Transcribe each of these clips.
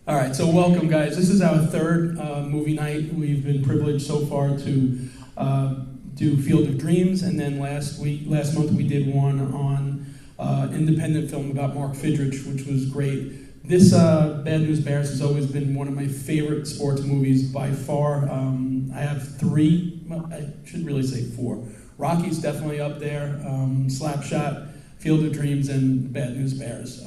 All right, so welcome, guys. This is our third movie night. We've been privileged so far to do Field of Dreams, and then last month, we did one on independent film about Mark Fidrich, which was great. This Bad News Bears has always been one of my favorite sports movies by far. I have three, well, I should really say four. Rocky's definitely up there, Slapshot, Field of Dreams, and Bad News Bears.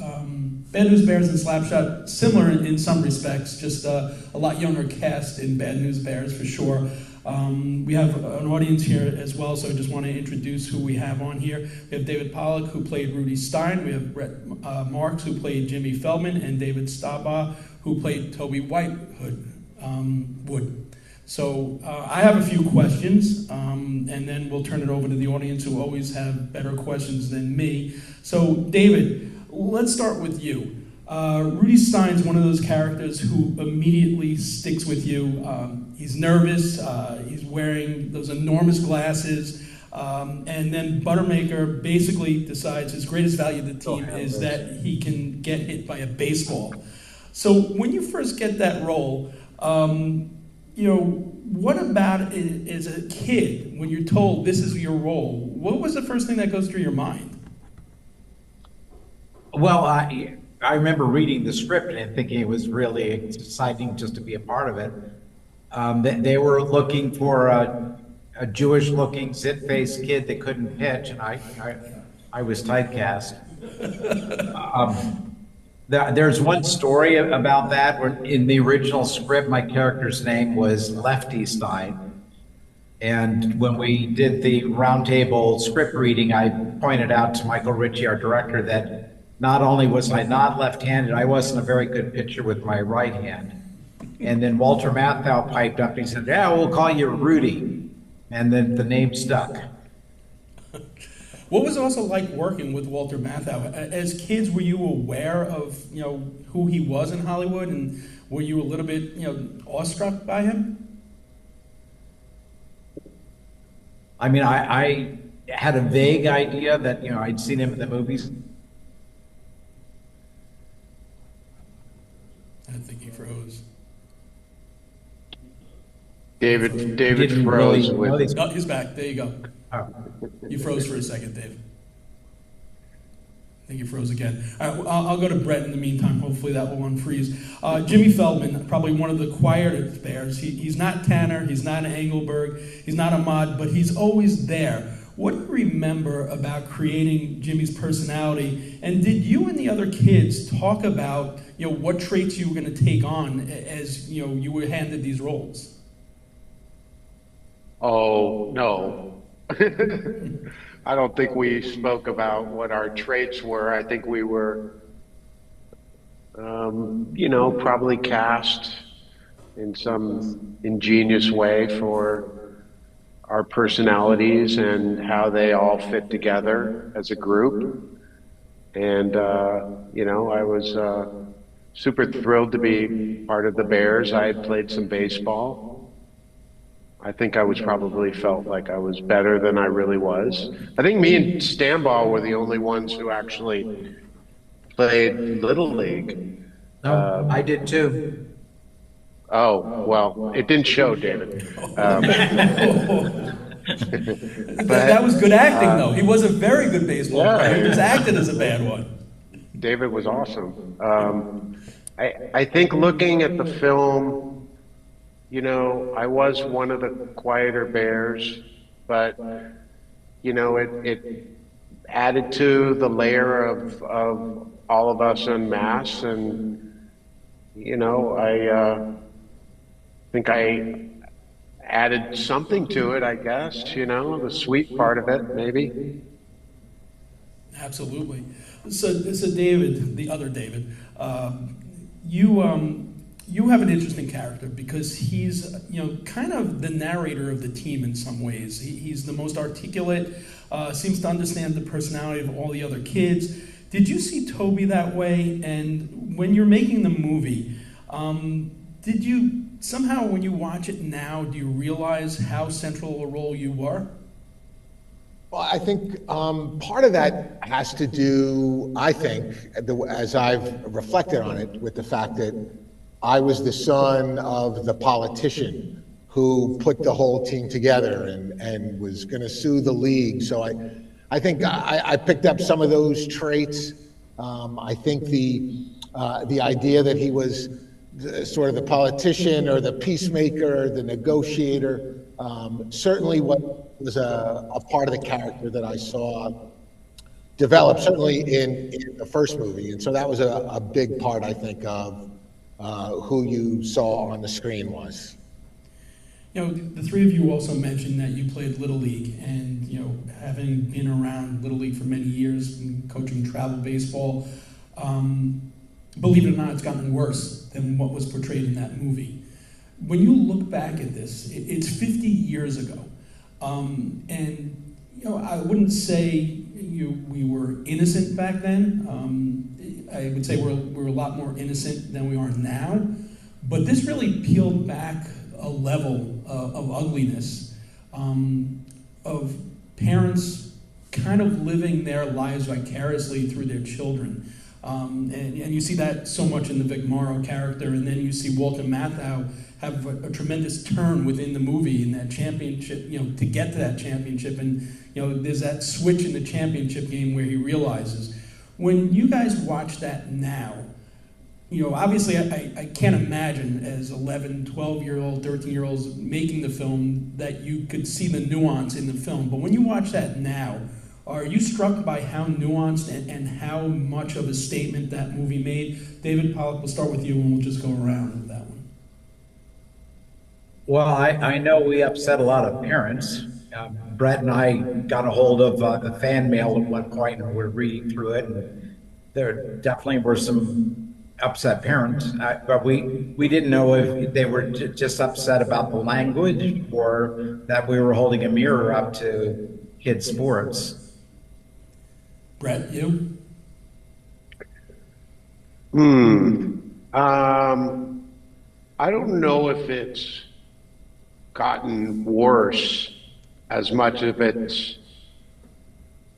Bad News Bears and Slapshot, similar in some respects, just a lot younger cast in Bad News Bears for sure. We have an audience here as well, so I just want to introduce who we have on here. We have David Pollock, who played Rudi Stein. We have Brett Marx, who played Jimmy Feldman, and David Staumbaugh, who played Toby Whitewood. So I have a few questions, and then we'll turn it over to the audience, who always have better questions than me. So David, let's start with you. Rudi Stein's one of those characters who immediately sticks with you. He's nervous, he's wearing those enormous glasses, and then Buttermaker basically decides his greatest value to the team is that he can get hit by a baseball. So when you first get that role, what about it as a kid, when you're told this is your role, what was the first thing that goes through your mind? Well, I remember reading the script and thinking it was really exciting just to be a part of it. They were looking for a Jewish-looking, zit-faced kid that couldn't pitch, and I was typecast. There's one story about that, where in the original script, my character's name was Lefty Stein. And when we did the roundtable script reading, I pointed out to Michael Ritchie, our director, that not only was I not left-handed, I wasn't a very good pitcher with my right hand. And then Walter Matthau piped up and he said, "Yeah, we'll call you Rudi." And then the name stuck. What was it also like working with Walter Matthau? As kids, were you aware of who he was in Hollywood, and were you a little bit awestruck by him? I mean, I had a vague idea that I'd seen him in the movies. I think he froze. David froze. Really Oh, he's back. There you go. Oh. You froze for a second, Dave. I think you froze again. All right, I'll go to Brett in the meantime. Hopefully that will unfreeze. Jimmy Feldman, probably one of the quieter Bears. He's not Tanner. He's not an Engelberg. He's not a Mod, but he's always there. What do you remember about creating Jimmy's personality? And did you and the other kids talk about what traits you were going to take on as you were handed these roles? Oh, no. I don't think we spoke about what our traits were. I think we were, probably cast in some ingenious way for our personalities and how they all fit together as a group. And, I was super thrilled to be part of the Bears. I had played some baseball. I think I probably felt like I was better than I really was. I think me and Staumbaugh were the only ones who actually played Little League. No, I did too. Oh, well, it didn't show, David. That was good acting, though. He was a very good baseball player. He just acted as a bad one. David was awesome. I think looking at the film, I was one of the quieter Bears, but, it added to the layer of all of us en masse. And, I think I added something to it, I guess, the sweet part of it, maybe. Absolutely. So David, the other David, you have an interesting character because he's, kind of the narrator of the team in some ways. He's the most articulate, seems to understand the personality of all the other kids. Did you see Toby that way? And when you're making the movie, did you somehow, when you watch it now, do you realize how central a role you were? Well, I think part of that has to do, I think, as I've reflected on it, with the fact that I was the son of the politician who put the whole team together and was going to sue the league. So I think I picked up some of those traits. I think the idea that he was sort of the politician or the peacemaker, the negotiator, certainly what was a part of the character that I saw develop, certainly in the first movie. And so that was a big part, I think, of who you saw on the screen was. You know, the three of you also mentioned that you played Little League, and, you know, having been around Little League for many years and coaching travel baseball, believe it or not, it's gotten worse than what was portrayed in that movie. When you look back at this, it's 50 years ago. And, you know, I wouldn't say we were innocent back then. I would say we're a lot more innocent than we are now. But this really peeled back a level of ugliness, of parents kind of living their lives vicariously through their children. And you see that so much in the Vic Morrow character, and then you see Walter Matthau have a tremendous turn within the movie in that championship, you know, to get to that championship. And, you know, there's that switch in the championship game where he realizes. When you guys watch that now, you know, obviously I can't imagine as 11, 12-year-old, 13-year-olds making the film that you could see the nuance in the film. But when you watch that now, are you struck by how nuanced and how much of a statement that movie made? David, Pollock, we'll start with you and we'll just go around with that one. Well, I know we upset a lot of parents. Brett and I got a hold of the fan mail at one point and we're reading through it. And there definitely were some upset parents, but we didn't know if they were just upset about the language or that we were holding a mirror up to kids' sports. Brett, you? I don't know if it's gotten worse as much as it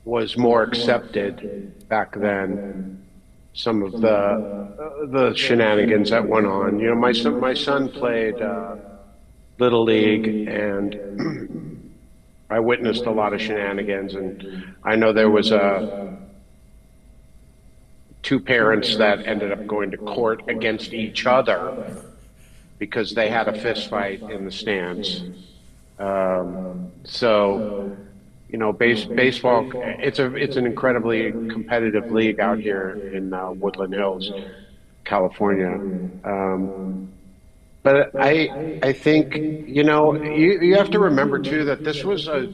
was more accepted back then. Some of the shenanigans that went on. You know, my son played Little League, and I witnessed a lot of shenanigans. And I know there was two parents that ended up going to court against each other because they had a fist fight in the stands. So, you know, baseball, it's an incredibly competitive league out here in Woodland Hills, California. But I think, you know, you have to remember too that this was a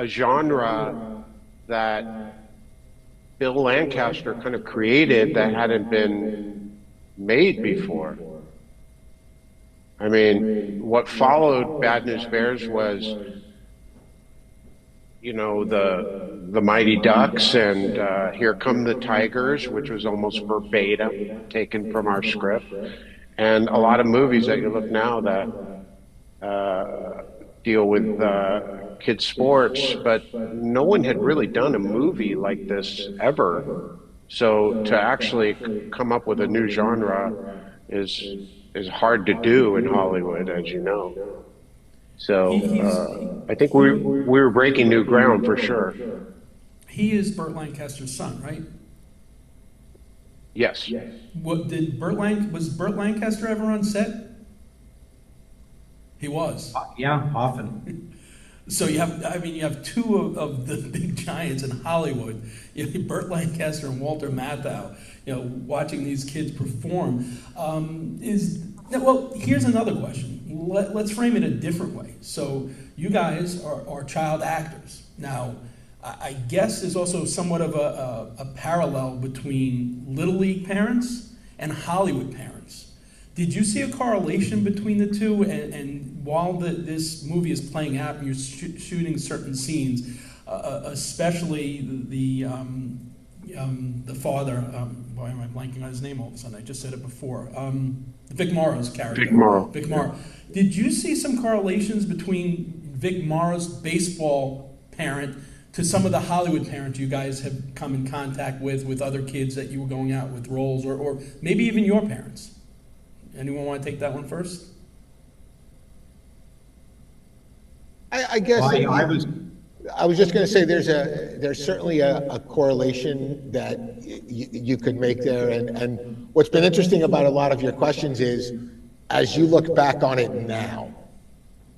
genre that Bill Lancaster kind of created that hadn't been made before. I mean, what followed Bad News Bears was, you know, the Mighty Ducks and Here Come the Tigers, which was almost verbatim taken from our script, and a lot of movies that you look now that deal with kids' sports, but no one had really done a movie like this ever. So to actually come up with a new genre is hard to do in Hollywood, as you know. So I think we were breaking new ground for sure. He is Burt Lancaster's son, right? Yes. Was Burt Lancaster ever on set? He was. Yeah, often. So you have two of the big giants in Hollywood, you know, Burt Lancaster and Walter Matthau, you know, watching these kids perform. Well, here's another question. Let's frame it a different way. So you guys are child actors. Now, I guess there's also somewhat of a parallel between Little League parents and Hollywood parents. Did you see a correlation between the two? And while this movie is playing out and you're shooting certain scenes, especially the father, why am I blanking on his name all of a sudden? I just said it before. Vic Morrow's character. Vic Morrow. Vic Morrow. Did you see some correlations between Vic Morrow's baseball parent to some of the Hollywood parents you guys have come in contact with other kids that you were going out with roles, or maybe even your parents? Anyone want to take that one first? I guess Well, I was just going to say there's certainly a correlation that you could make there, and what's been interesting about a lot of your questions is as you look back on it now,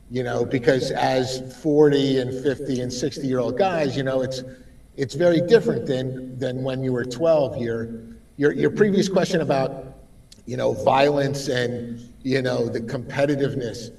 you know, because as 40 and 50 and 60-year-old guys, you know, it's very different than when you were 12. Your previous question about, you know, violence and, you know, the competitiveness.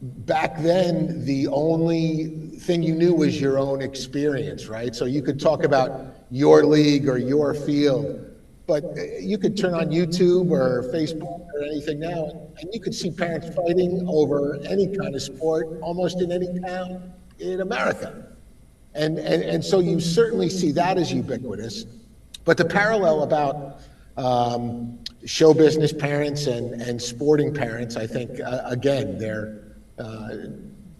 Back then, the only thing you knew was your own experience, right? So you could talk about your league or your field, but you could turn on YouTube or Facebook or anything now, and you could see parents fighting over any kind of sport almost in any town in America. And so you certainly see that as ubiquitous. But the parallel about show business parents and sporting parents, I think, again, they're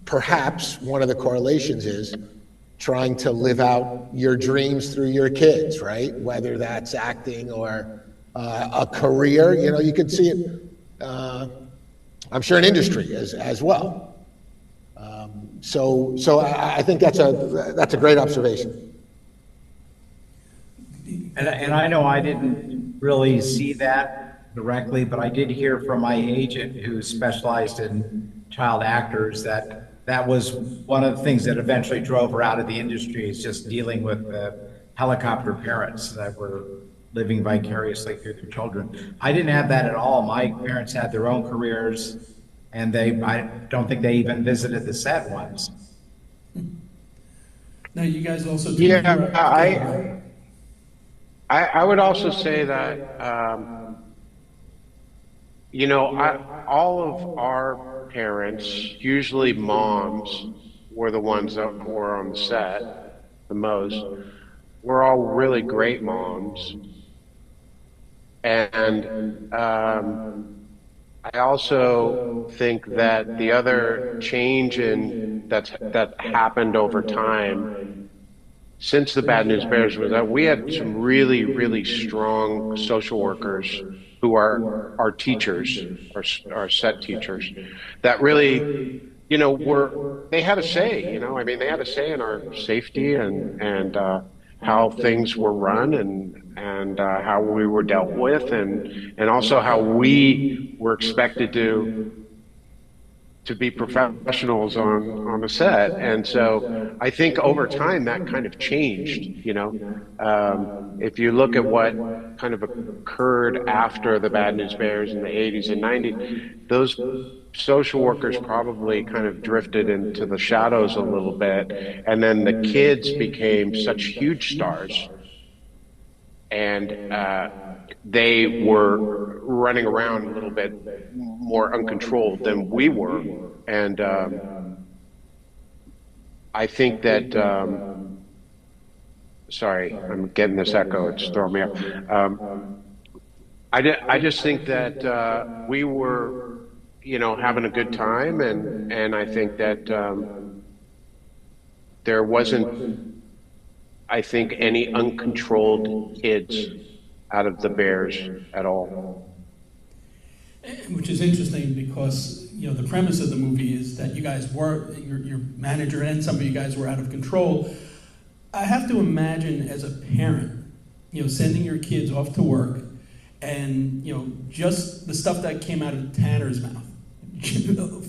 perhaps one of the correlations is trying to live out your dreams through your kids, right? Whether that's acting or a career, you know, you could see it, I'm sure in industry as well. So I think that's a great observation. And I know I didn't really see that directly, but I did hear from my agent who specialized in child actors that was one of the things that eventually drove her out of the industry, is just dealing with the helicopter parents that were living vicariously through their children. I didn't have that at all. My parents had their own careers, and I don't think they even visited the set once. Now, you guys also do I would also say that, you know, all of our parents, usually moms, were the ones that were on the set the most. We're all really great moms. And I also think that the other change that happened over time since the Bad News Bears was that we had some really, really strong social workers who are our teachers, our set teachers, that really, you know, they had a say, you know, I mean, they had a say in our safety and how things were run and how we were dealt with and also how we were expected to be professionals on the set. And so I think over time that kind of changed, you know. If you look at what kind of occurred after the Bad News Bears in the 80s and 90s, those social workers probably kind of drifted into the shadows a little bit. And then the kids became such huge stars. And they were running around a little bit more uncontrolled than we were. And I think that, sorry, I'm getting this echo, it's throwing me off. I just think that we were, you know, having a good time, and I think that there wasn't, I think, any uncontrolled kids out of the Bears at all. Which is interesting because, you know, the premise of the movie is that you guys were, your manager and some of you guys were out of control. I have to imagine as a parent, you know, sending your kids off to work and, you know, just the stuff that came out of Tanner's mouth.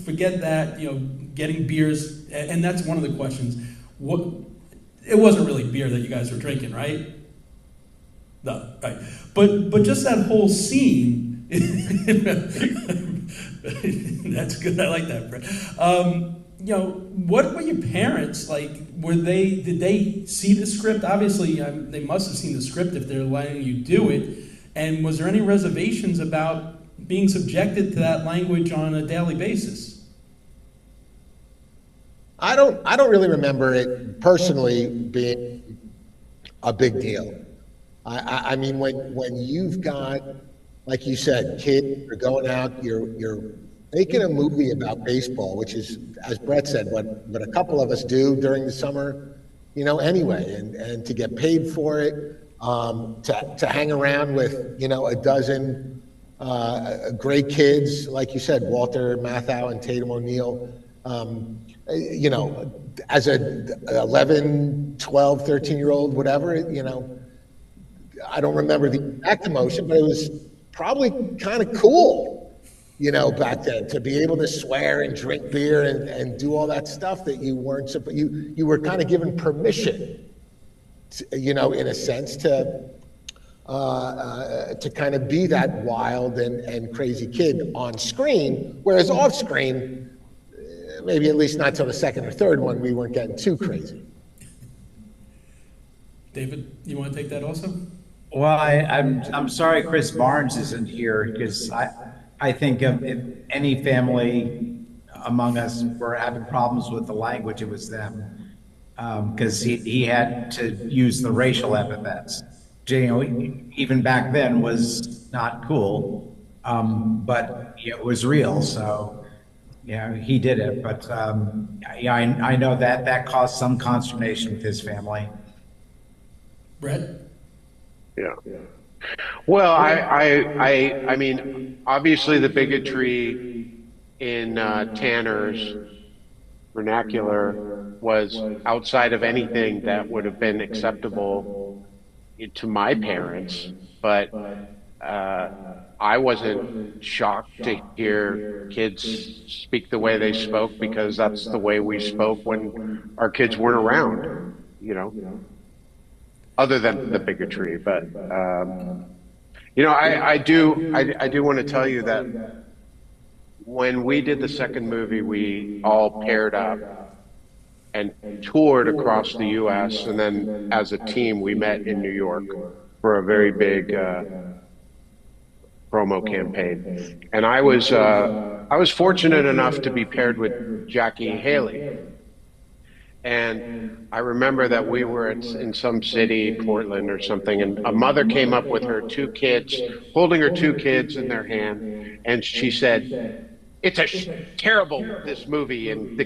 Forget that, you know, getting beers, and that's one of the questions. It wasn't really beer that you guys were drinking, right? No, right. But just that whole scene, that's good. I like that, Fred. You know, what were your parents like? Did they see the script? Obviously, they must have seen the script if they're letting you do it. And was there any reservations about being subjected to that language on a daily basis? I don't really remember it personally being a big deal. I mean, when you've got, like you said, kids are going out, you're making a movie about baseball, which is, as Brett said, what a couple of us do during the summer, you know, anyway, and to get paid for it, to hang around with, you know, a dozen great kids, like you said, Walter Matthau and Tatum O'Neill. You know, as a 11, 12, 13-year-old, whatever, you know, I don't remember the exact emotion, but it was probably kind of cool, you know, back then, to be able to swear and drink beer and do all that stuff that you weren't supposed, you were kind of given permission, you know, in a sense, to kind of be that wild and crazy kid on screen, whereas off screen, maybe at least not till the second or third one, we weren't getting too crazy. David, you want to take that also? Well, I'm sorry Chris Barnes isn't here, because I think if any family among us were having problems with the language, it was them, because he had to use the racial epithets. You know, even back then was not cool, but it was real. So yeah, he did it. But yeah, I know that caused some consternation with his family. Brett? Yeah. Well, I mean, obviously the bigotry in Tanner's vernacular was outside of anything that would have been acceptable to my parents, but I wasn't shocked to hear kids speak the way they spoke, because that's the way we spoke when our kids weren't around, you know, other than the bigotry. But, you know, I do want to tell you that when we did the second movie, we all paired up and toured across the U.S. And then as a team, we met in New York for a very big promo campaign. And I was fortunate enough to be paired with Jackie Haley. And I remember that we were in some city, Portland or something, and a mother came up with her two kids, holding her two kids in their hand, and she said, "It's terrible, this movie, and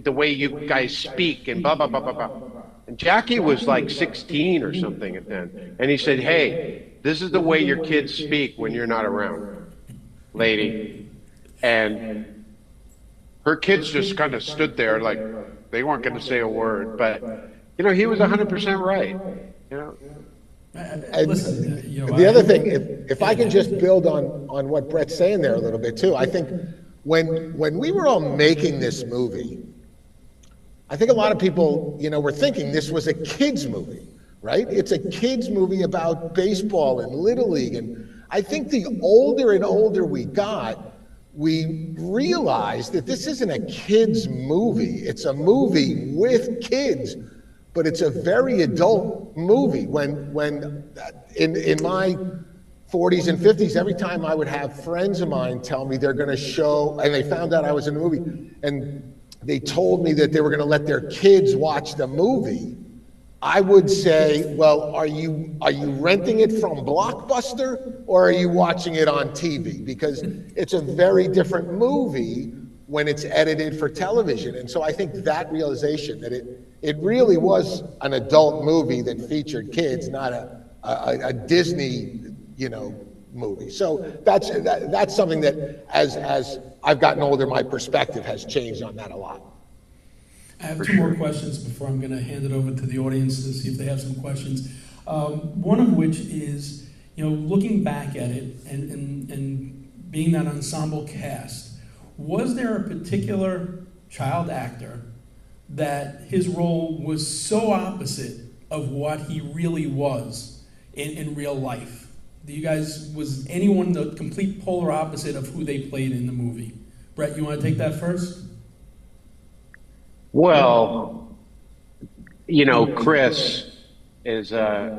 the way you guys speak, and blah, blah, blah, blah, blah." And Jackie was like 16 or something at then. And he said, "Hey, this is the way your kids speak when you're not around, lady." And her kids just kind of stood there like they weren't going to say a word. But, you know, he was 100% right, you know. Listen, you know, The other thing, if I can just build on what Brett's saying there a little bit too, I think when we were all making this movie, I think a lot of people, you know, were thinking this was a kids movie, right? It's a kids movie about baseball and Little League. And I think the older and older we got, we realized that this isn't a kids movie. It's a movie with kids, but it's a very adult movie. When in my 40s and 50s, every time I would have friends of mine tell me they're going to show, and they found out I was in the movie, and they told me that they were going to let their kids watch the movie, I would say, well, are you renting it from Blockbuster, or are you watching it on TV? Because it's a very different movie when it's edited for television. And so I think that realization that it really was an adult movie that featured kids, not a Disney, you know, movie. So that's something that as I've gotten older, my perspective has changed on that a lot. I have two more questions before I'm going to hand it over to the audience to see if they have some questions. One of which is, you know, looking back at it and being that ensemble cast, was there a particular child actor that his role was so opposite of what he really was in real life? Do you guys, was anyone the complete polar opposite of who they played in the movie? Brett, you want to take that first? Well, you know, Chris is the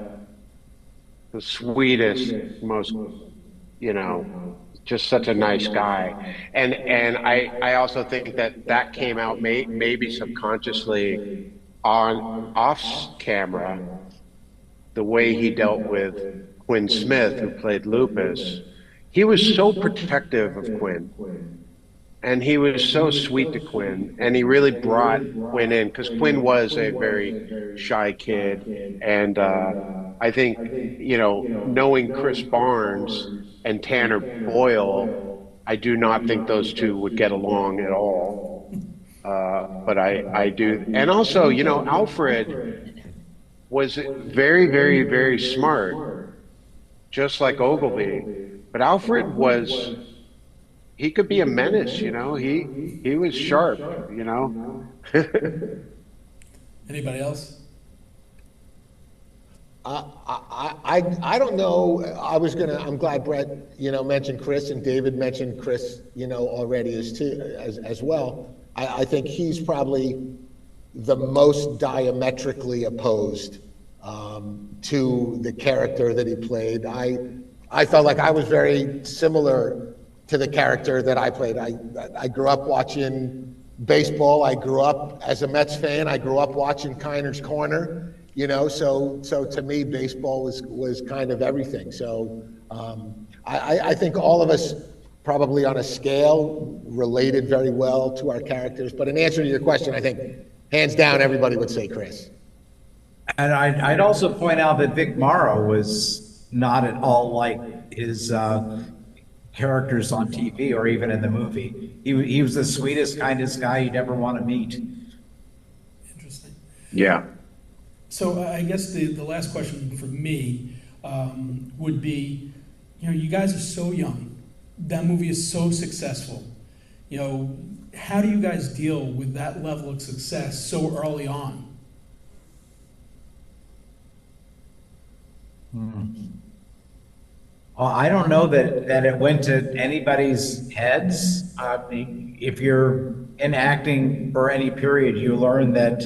sweetest, most, you know, just such a nice guy. And I also think that came out maybe subconsciously off camera, the way he dealt with Quinn Smith, who played Lupus. He was so protective of Quinn. And he was so sweet to Quinn, and he really brought Quinn in, because Quinn was a very shy kid, and I think, knowing Chris Barnes and Tanner Boyle, I do not think those two would get along at all. But I do. And also, Alfred was very, very, very smart, just like Ogilvy. But Alfred he could be a menace, he was sharp, Anybody else? I don't know. I'm glad Brett, mentioned Chris, and David mentioned Chris, already as well. I think he's probably the most diametrically opposed to the character that he played. I felt like I was very similar to the character that I played. I grew up watching baseball. I grew up as a Mets fan. I grew up watching Kiner's Corner. So to me, baseball was kind of everything. So I think all of us probably on a scale related very well to our characters. But in answer to your question, I think hands down, everybody would say Chris. And I'd also point out that Vic Morrow was not at all like his characters on TV or even in the movie. He was the sweetest, kindest guy you'd ever want to meet. Interesting. Yeah. So I guess the last question for me would be, you guys are so young. That movie is so successful. How do you guys deal with that level of success so early on? Well, I don't know that it went to anybody's heads. If you're in acting for any period, you learn that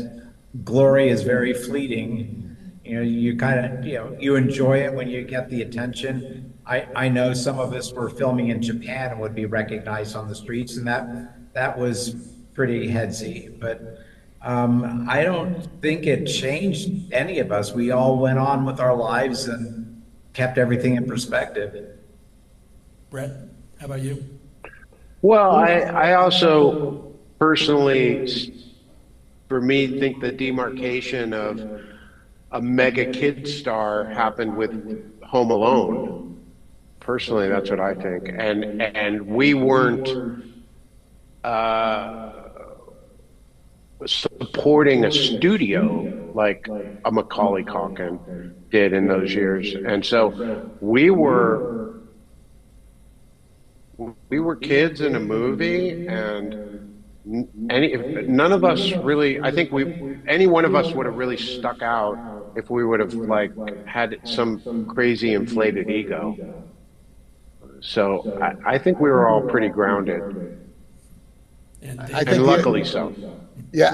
glory is very fleeting. You kind of, you enjoy it when you get the attention. I know some of us were filming in Japan and would be recognized on the streets, and that was pretty headsy. But I don't think it changed any of us. We all went on with our lives and kept everything in perspective. Brett, how about you? Well, I also personally, for me, think the demarcation of a mega kid star happened with Home Alone. Personally, that's what I think. And we weren't supporting a studio like a Macaulay Culkin did in those years. And so we were kids in a movie, and none of us really, I think any one of us would have really stuck out if we would have had some crazy inflated ego. So I think we were all pretty grounded, and luckily so. Yeah,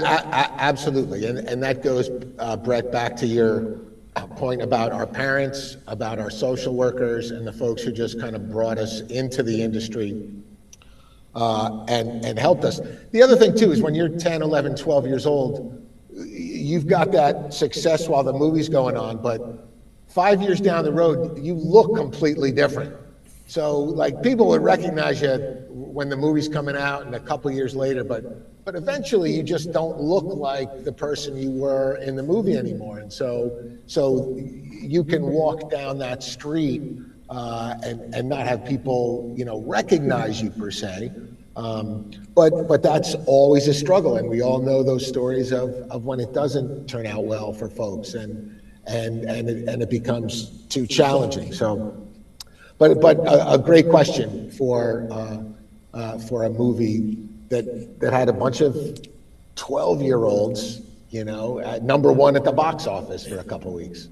absolutely. And that goes, Brett, back to your point about our parents, about our social workers, and the folks who just kind of brought us into the industry and helped us. The other thing, too, is when you're 10, 11, 12 years old, you've got that success while the movie's going on, but 5 years down the road, you look completely different. So, people would recognize you when the movie's coming out and a couple years later, but eventually you just don't look like the person you were in the movie anymore. And so you can walk down that street and not have people, recognize you per se. But that's always a struggle, and we all know those stories of when it doesn't turn out well for folks, and it becomes too challenging. So. But a great question for a movie that had a bunch of 12-year-olds, at number one at the box office for a couple of weeks.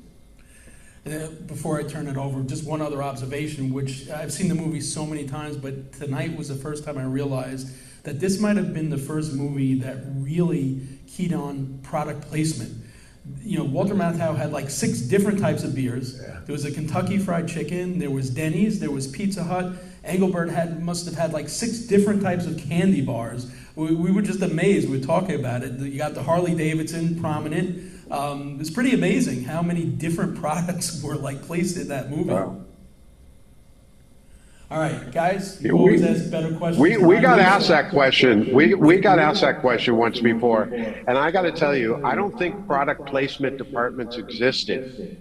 Before I turn it over, just one other observation, which I've seen the movie so many times, but tonight was the first time I realized that this might have been the first movie that really keyed on product placement. Walter Matthau had 6 different types of beers. Yeah. There was a Kentucky Fried Chicken, there was Denny's, there was Pizza Hut. Engelbert must have had 6 different types of candy bars. We were just amazed. We were talking about it. You got the Harley Davidson prominent. It was pretty amazing how many different products were placed in that movie. Wow. All right, guys, you always ask better questions. We got asked that question. We got asked that question once before, and I got to tell you, I don't think product placement departments existed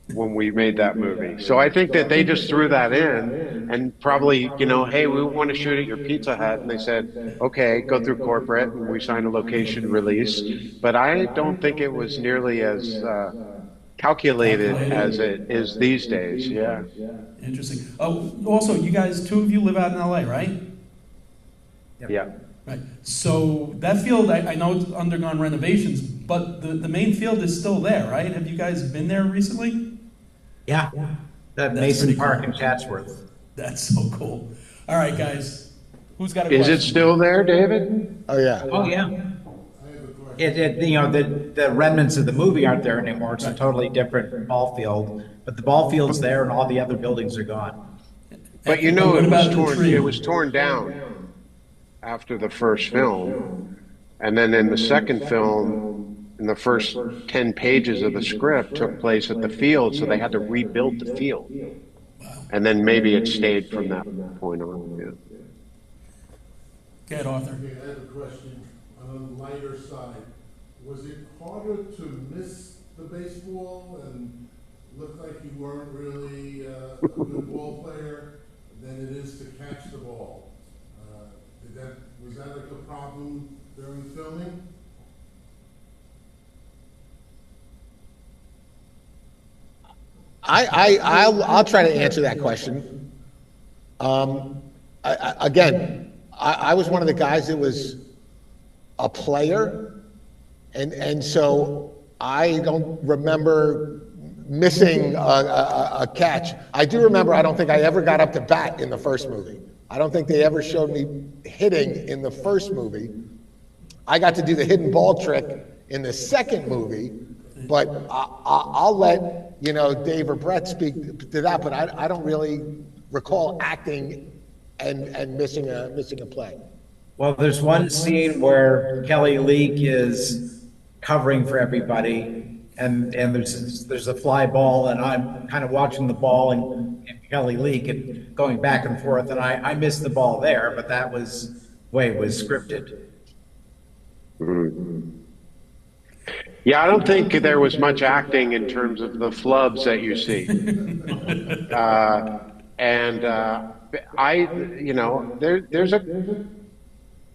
when we made that movie. So I think that they just threw that in and probably, hey, we want to shoot at your Pizza Hut. And they said, okay, go through corporate, and we signed a location release. But I don't think it was nearly as calculated as it is these days. Yeah. Interesting. Oh, also, you guys, two of you live out in LA, right? Yeah. Right. So that field, I know it's undergone renovations, but the main field is still there, right? Have you guys been there recently? Yeah, that Mason Park in Chatsworth. That's so cool. All right, guys, who's got a Is question? it still there, David? Oh, yeah. Oh, yeah. The remnants of the movie aren't there anymore. It's a totally different ball field, but the ball field's there and all the other buildings are gone. But What about the tree? it was torn down after the first film. And then in the second film, in the first 10 pages of the script took place at the field, so they had to rebuild the field. And then maybe it stayed from that point on. Yeah. Go ahead, Arthur. Okay, I have a question on a lighter side. Was it harder to miss the baseball and look like you weren't really a good ball player than it is to catch the ball? Was that like a problem during filming? I'll try to answer that question. Again, I was one of the guys that was a player, and so I don't remember missing a catch. I do remember I don't think I ever got up to bat in the first movie. I don't think they ever showed me hitting in the first movie. I got to do the hidden ball trick in the second movie, but I'll let Dave or Brett speak to that. But I don't really recall acting and missing a play. Well, there's one scene where Kelly Leak is covering for everybody, and there's a fly ball, and I'm kind of watching the ball and Kelly Leak and going back and forth, and I missed the ball there, but that was way it was scripted. Mm-hmm. Yeah, I don't think there was much acting in terms of the flubs that you see.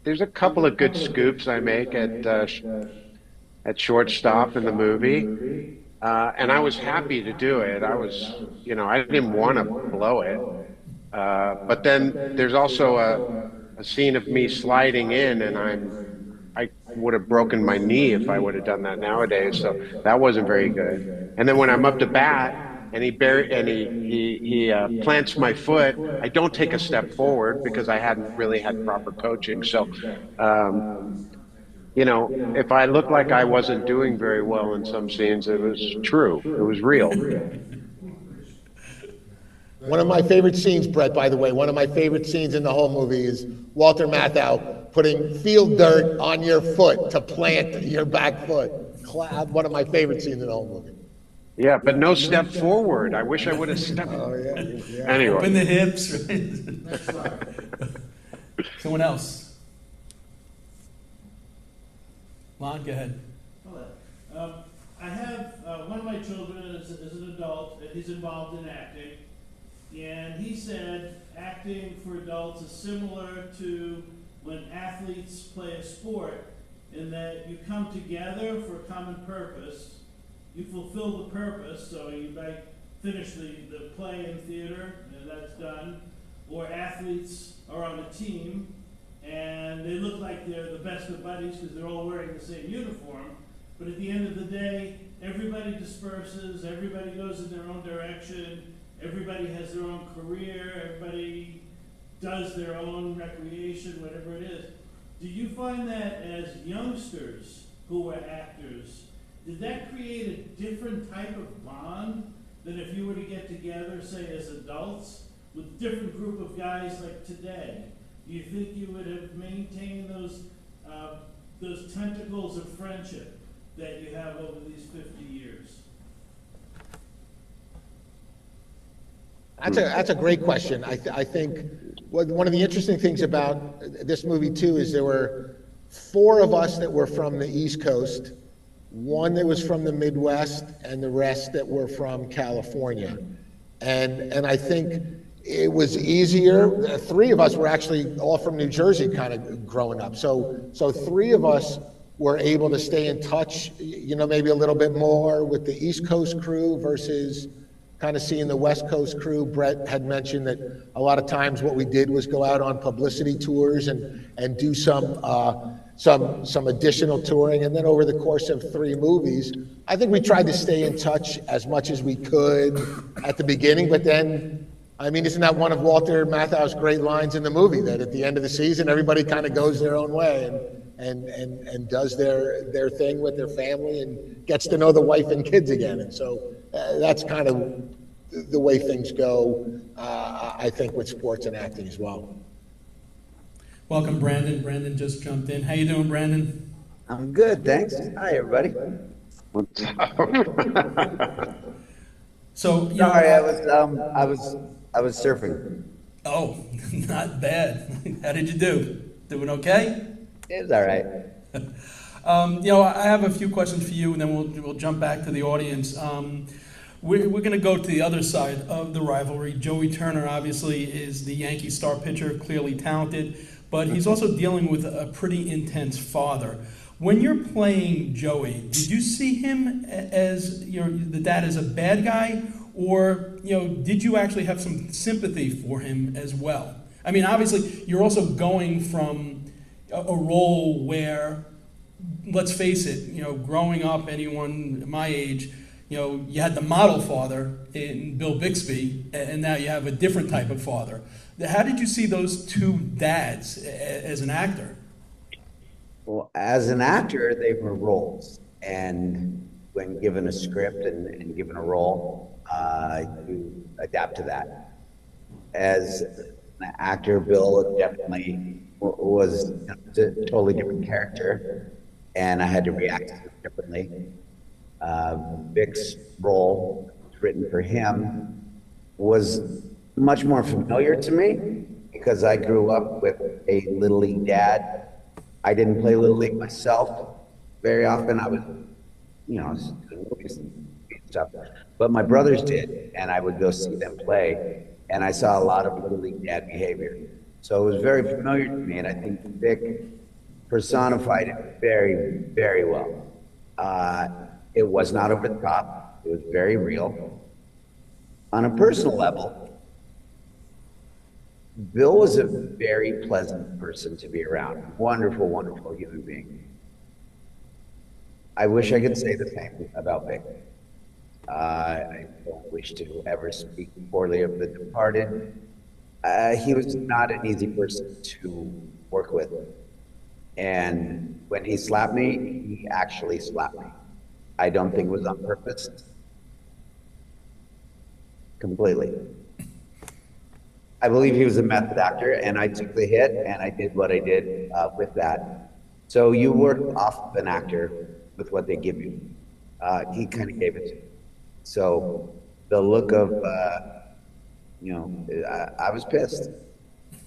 There's a couple of good scoops I make at shortstop in the movie, and I was happy to do it. I didn't want to blow it, but then there's also a scene of me sliding in, and I would have broken my knee if I would have done that nowadays. So that wasn't very good. And then when I'm up to bat and he plants my foot, I don't take a step forward because I hadn't really had proper coaching. So, if I looked like I wasn't doing very well in some scenes, it was true. It was real. One of my favorite scenes, Brett, by the way, one of my favorite scenes in the whole movie is Walter Matthau putting field dirt on your foot to plant your back foot. One of my favorite scenes in the whole movie. Yeah, but no step forward. I wish I would have stepped. Oh, yeah. Anyway. Open the hips. Right? Someone else. Lon, go ahead. Hello. I have one of my children is an adult, and he's involved in acting. And he said acting for adults is similar to when athletes play a sport, in that you come together for a common purpose, you fulfill the purpose, so you might finish the play in theater, and that's done, or athletes are on a team, and they look like they're the best of buddies because they're all wearing the same uniform, but at the end of the day, everybody disperses, everybody goes in their own direction, everybody has their own career, everybody does their own recreation, whatever it is. Do you find that as youngsters who were actors, did that create a different type of bond than if you were to get together, say as adults, with a different group of guys like today? Do you think you would have maintained those tentacles of friendship that you have over these 50 years? That's a great question. I think one of the interesting things about this movie too is there were 4 of us that were from the East Coast, one that was from the Midwest, and the rest that were from California. And I think it was easier. The three of us were actually all from New Jersey kind of growing up. So three of us were able to stay in touch, you know, maybe a little bit more with the East Coast crew versus kind of seeing the West Coast crew. Brett had mentioned that a lot of times what we did was go out on publicity tours and do some additional touring. And then over the course of 3 movies, I think we tried to stay in touch as much as we could at the beginning. But then, I mean, isn't that one of Walter Matthau's great lines in the movie, that at the end of the season, everybody kind of goes their own way and does their thing with their family and gets to know the wife and kids again. And so that's kind of the way things go, I think, with sports and acting as well. Welcome, Brandon. Brandon just jumped in. How you doing, Brandon? I'm good, thanks. Hi, everybody. What's up? So, you know, Sorry, I was surfing. oh, not bad. How did you do? Doing okay? It was all right. You know, I have a few questions for you, and then we'll jump back to the audience. We're going to go to the other side of the rivalry. Joey Turner obviously is the Yankee star pitcher, clearly talented, but he's also dealing with a pretty intense father. When you're playing Joey, did you see him as the dad as a bad guy, or did you actually have some sympathy for him as well? I mean, obviously, you're also going from a role where, let's face it, growing up, anyone my age, you had the model father in Bill Bixby, and now you have a different type of father. How did you see those two dads as an actor? Well, as an actor, they were roles. And when given a script and given a role, you adapt to that. As an actor, Bill definitely was a totally different character, and I had to react differently. Vic's role, written for him, was much more familiar to me because I grew up with a Little League dad. I didn't play Little League myself very often. I was, doing movies and stuff, but my brothers did, and I would go see them play, and I saw a lot of Little League dad behavior. So it was very familiar to me, and I think Vic personified it very, very well. It was not over the top. It was very real. On a personal level, Bill was a very pleasant person to be around. Wonderful, wonderful human being. I wish I could say the same about Vic. I don't wish to ever speak poorly of the departed. He was not an easy person to work with. And when he slapped me, he actually slapped me. I don't think it was on purpose. Completely. I believe he was a method actor, and I took the hit, and I did what I did with that. So you work off of an actor with what they give you. He kind of gave it to me. So the look of, I was pissed.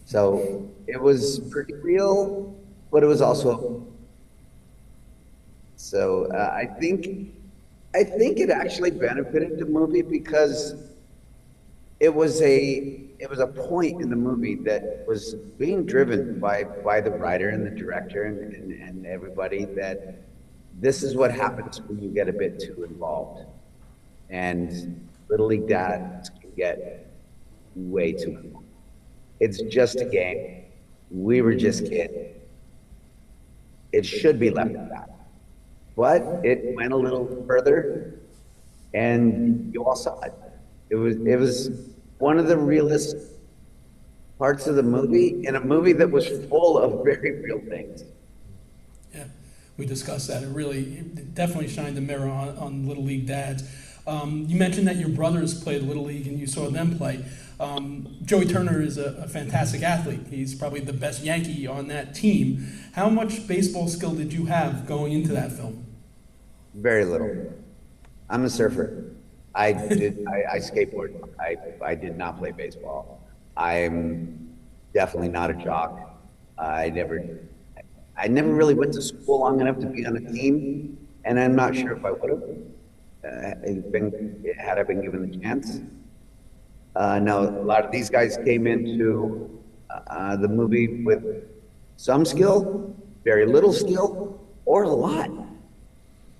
So it was pretty real, but it was also. So I think it actually benefited the movie because it was a point in the movie that was being driven by the writer and the director and everybody, that this is what happens when you get a bit too involved. And Little League dads can get way too involved. It's just a game. We were just kids. It should be left at that. But it went a little further, and you all saw it. It was one of the realest parts of the movie, in a movie that was full of very real things. Yeah, we discussed that. It definitely shined a mirror on Little League dads. You mentioned that your brothers played Little League and you saw them play. Joey Turner is a fantastic athlete. He's probably the best Yankee on that team. How much baseball skill did you have going into that film? Very little. I'm a surfer. I skateboard. I did not play baseball. I'm definitely not a jock. I never really went to school long enough to be on a team. and I'm not sure if I would have had I been given the chance. Now, a lot of these guys came into the movie with some skill, very little skill, or a lot.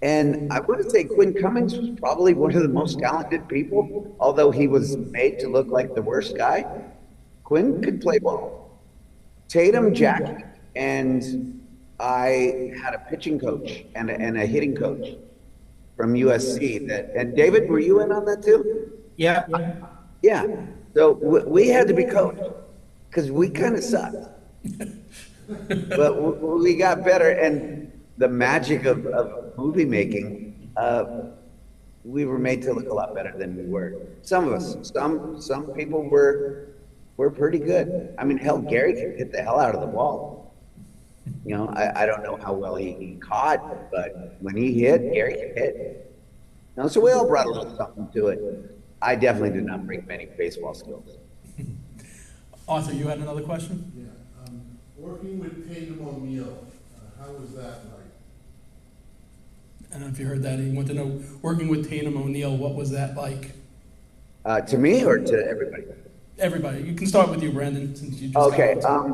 And I would say Quinn Cummings was probably one of the most talented people, although he was made to look like the worst guy. Quinn could play ball. Tatum, Jackie, and I had a pitching coach and a hitting coach from USC. And David, were you in on that too? Yeah. Yeah. So we had to be coached because we kind of sucked. But we got better, and the magic of movie making, we were made to look a lot better than we were. Some of us, some people were pretty good. I mean, hell, Gary could hit the hell out of the ball. You know, I don't know how well he caught, but when he hit, Gary could hit. You know, so we all brought a little something to it. I definitely did not bring many baseball skills. Arthur, you had another question? Yeah. Working with Tatum O'Neal, how was that like? I don't know if you heard that. He wanted to know, working with Tatum O'Neal, what was that like? To me or to everybody? Everybody. You can start with you, Brandon, since you just Okay. got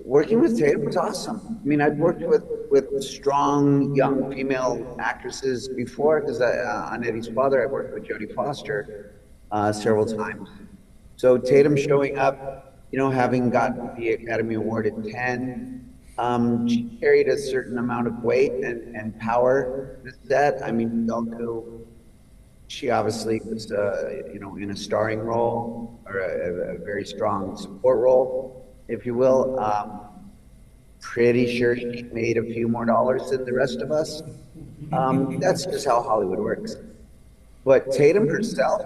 Working with Tatum was awesome. I mean, I'd worked with strong young female actresses before, because on Eddie's Father, I worked with Jodie Foster several times. So Tatum showing up, you know, having gotten the Academy Award at 10, she carried a certain amount of weight and power to the set. I mean, Belko, she obviously was, you know, in a starring role, or a very strong support role, if you will. Pretty sure she made a few more dollars than the rest of us. That's just how Hollywood works. But Tatum herself,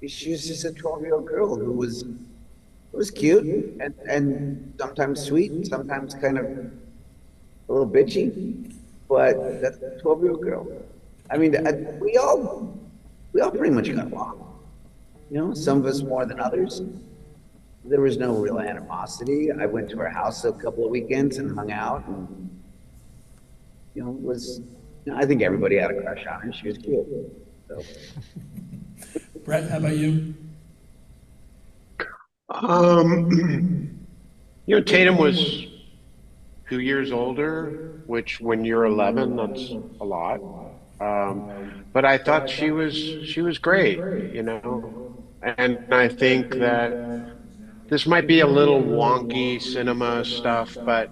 she was just a 12-year-old girl who was cute and sometimes sweet, and sometimes kind of a little bitchy, but that's a 12-year-old girl. I mean, we all pretty much got along. You know, some of us more than others. There was no real animosity. I went to her house a couple of weekends and hung out, and you know, I think everybody had a crush on her. She was cute. So. Brett, how about you? You know, Tatum was 2 years older, which when you're 11, that's a lot. But I thought she was great, you know, and I think that this might be a little wonky cinema stuff, but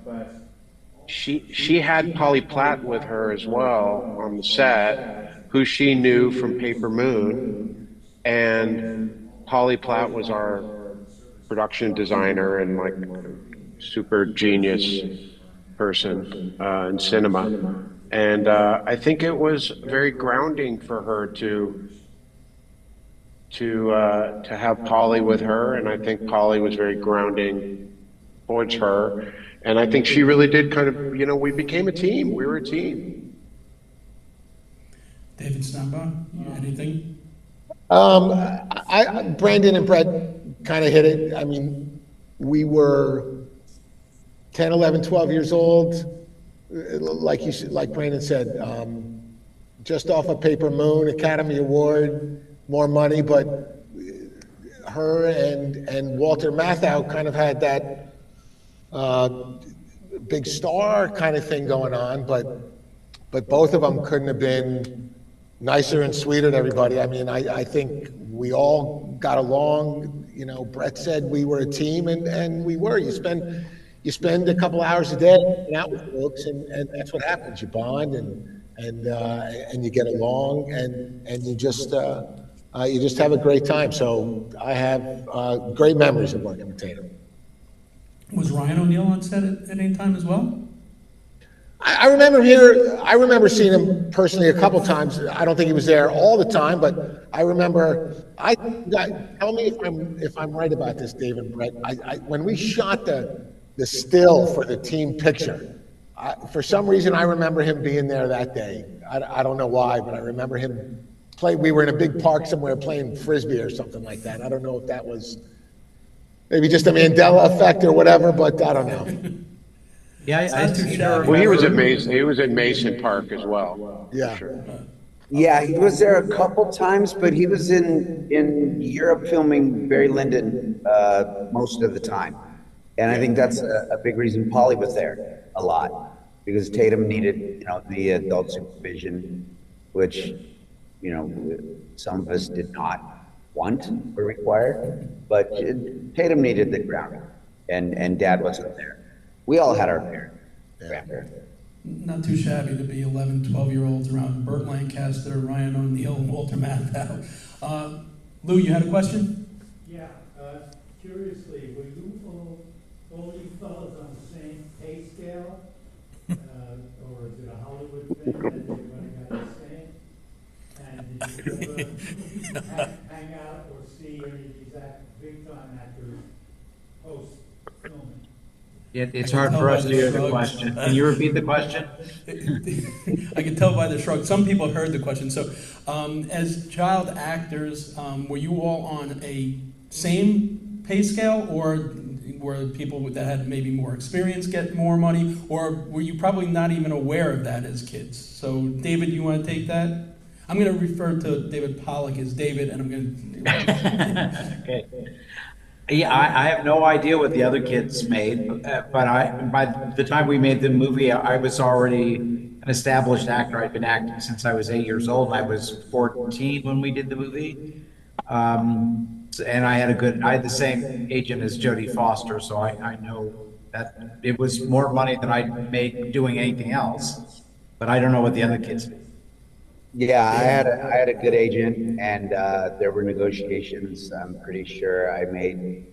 she had Polly Platt with her as well on the set, who she knew from Paper Moon, and Polly Platt was our production designer and like super genius person in cinema. And I think it was very grounding for her to have Polly with her, and I think Polly was very grounding towards her. And I think she really did kind of, you know, we became a team. We were a team. David Staumbaugh, anything? Brandon and Brett kind of hit it. I mean, we were 10, 11, 12 years old, like Brandon said, just off a Paper Moon, Academy Award, more money, but her and Walter Matthau kind of had that big star kind of thing going on, but both of them couldn't have been nicer and sweeter to everybody. I mean, I think we all got along. You know, Brett said we were a team, and we were. You spend a couple hours a day hanging out with folks, and that's what happens. You bond and you get along, and you just have a great time. So I have great memories of working with Tatum. Was Ryan O'Neal on set at any time as well? I remember seeing him personally a couple times. I don't think he was there all the time, but I remember. Tell me if I'm right about this, Dave and Brett. When we shot the still for the team picture, for some reason I remember him being there that day. I don't know why, but I remember him we were in a big park somewhere playing Frisbee or something like that. I don't know if that was maybe just a Mandela effect or whatever, but I don't know. Yeah, It's not too shabby. Well, he was amazing. He was in Mason Park as well. Yeah. For sure. Yeah, he was there a couple times, but he was in Europe filming Barry Lyndon most of the time. And I think that's a big reason Polly was there a lot, because Tatum needed, the adult supervision, which, some of us did not want or require, but Tatum needed the grounding, and Dad wasn't there. We all had our grandparents. Not too shabby to be 11, 12-year-olds around Burt Lancaster, Ryan O'Neal, and Walter Matthau. Lou, you had a question? Yeah, curiously, were you all you fellas on the same pay scale? Or is it a Hollywood thing that everybody got the same? And did you ever hang out or see any of these big-time actors post-filming? It's hard for us to hear the question. Can you repeat the question? I can tell by the shrug. Some people heard the question. So, as child actors, were you all on a same pay scale, or were people that had maybe more experience get more money, or were you probably not even aware of that as kids? So, David, you want to take that? I'm going to refer to David Pollock as David, and I'm going to... Okay. Yeah, I have no idea what the other kids made, but by the time we made the movie, I was already an established actor. I'd been acting since I was 8 years old. I was 14 when we did the movie, and I had the same agent as Jodie Foster, so I know that it was more money than I'd make doing anything else. But I don't know what the other kids made. Yeah, I had a good agent, and there were negotiations. I'm pretty sure I made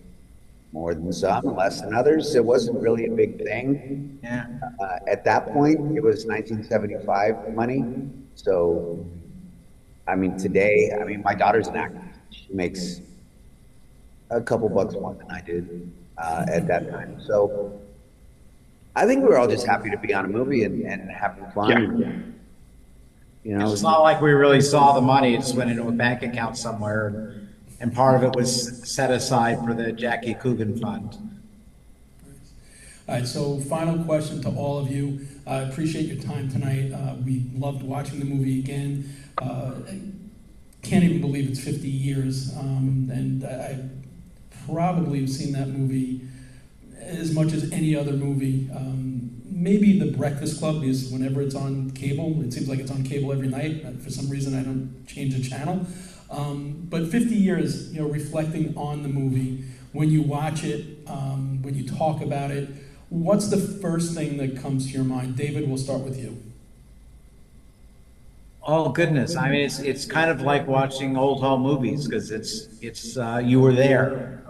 more than some, less than others. It wasn't really a big thing. Yeah. At that point, it was 1975 money. So, today, my daughter's an actor. She makes a couple bucks more than I did at that time. So, I think we were all just happy to be on a movie and having fun. Yeah. It's not like we really saw the money. It just went into a bank account somewhere, and part of it was set aside for the Jackie Coogan Fund. All right, so final question to all of you. I appreciate your time tonight. We loved watching the movie again. Can't even believe it's 50 years, and I probably have seen that movie as much as any other movie. Maybe The Breakfast Club, because whenever it's on cable, it seems like it's on cable every night. For some reason, I don't change the channel. But 50 years, reflecting on the movie, when you watch it, when you talk about it, what's the first thing that comes to your mind? David, we'll start with you. Oh goodness! It's kind of like watching old home movies, because it's you were there.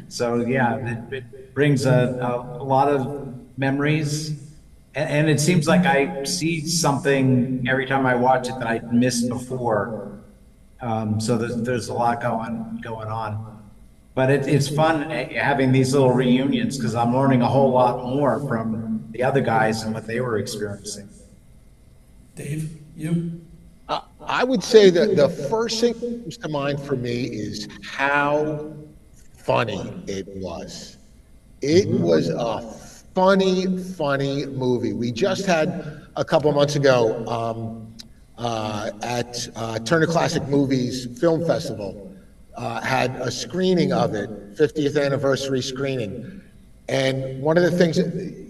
So yeah, it brings a lot of memories, and it seems like I see something every time I watch it that I missed before. So there's a lot going on, but it's fun having these little reunions, because I'm learning a whole lot more from the other guys and what they were experiencing. Dave, you? I would say that the first thing that comes to mind for me is how funny it was. It was a funny movie. We just had a couple months ago at Turner Classic Movies Film Festival, had a screening of it, 50th anniversary screening. And one of the things,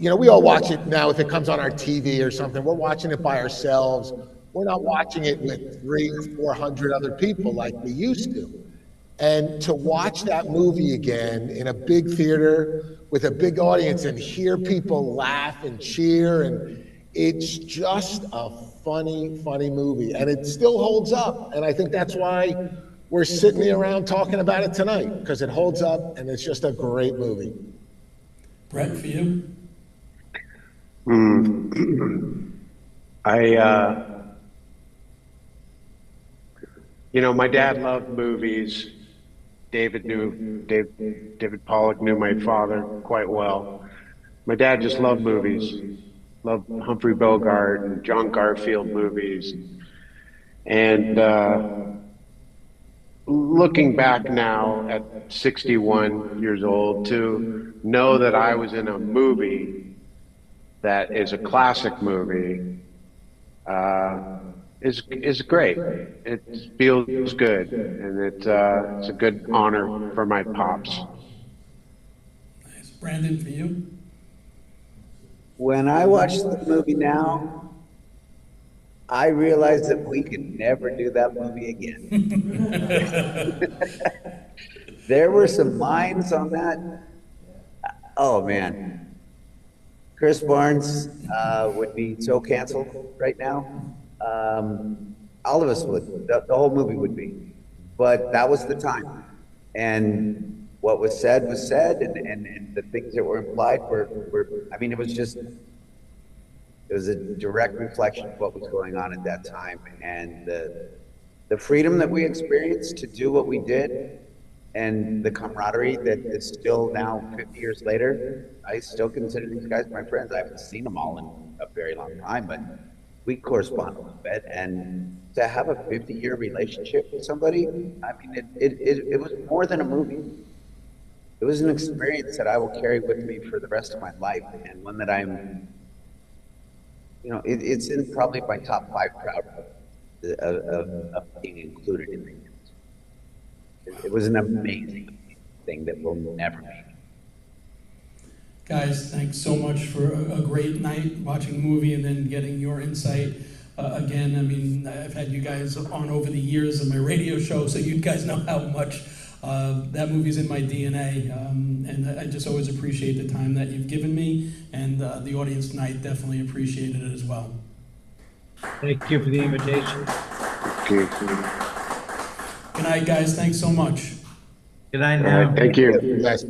we all watch it now if it comes on our TV or something. We're watching it by ourselves. We're not watching it with 300 or 400 other people like we used to. And to watch that movie again in a big theater with a big audience and hear people laugh and cheer, and it's just a funny movie. And it still holds up. And I think that's why we're sitting here around talking about it tonight, because it holds up and it's just a great movie. Brett, for you? My dad loved movies. David Pollock knew my father quite well. My dad just loved movies, loved Humphrey Bogart and John Garfield movies. And looking back now at 61 years old, to know that I was in a movie that is a classic movie is great. It feels good, and it's a good honor for my pops. Nice. Brandon, for you? When I watch the movie now, I realize that we could never do that movie again. There were some lines on that. Oh man. Chris Barnes would be so canceled right now. All of us would. The whole movie would be. But that was the time. And what was said, and the things that were implied were I mean, it was a direct reflection of what was going on at that time. And the freedom that we experienced to do what we did, and the camaraderie that is still now 50 years later. I still consider these guys my friends. I haven't seen them all in a very long time, but we correspond a little bit. And to have a 50-year relationship with somebody, I mean, it was more than a movie. It was an experience that I will carry with me for the rest of my life, and one that I'm, you know, it's in probably my top 5 proud of being included in it. It was an amazing thing that we'll never make. Guys, thanks so much for a great night watching the movie and then getting your insight. Again, I mean, I've had you guys on over the years of my radio show, so you guys know how much that movie's in my DNA. And I just always appreciate the time that you've given me, and the audience tonight definitely appreciated it as well. Thank you for the invitation. Okay. Good night, guys. Thanks so much. Good night All now. right, thank you. Nice.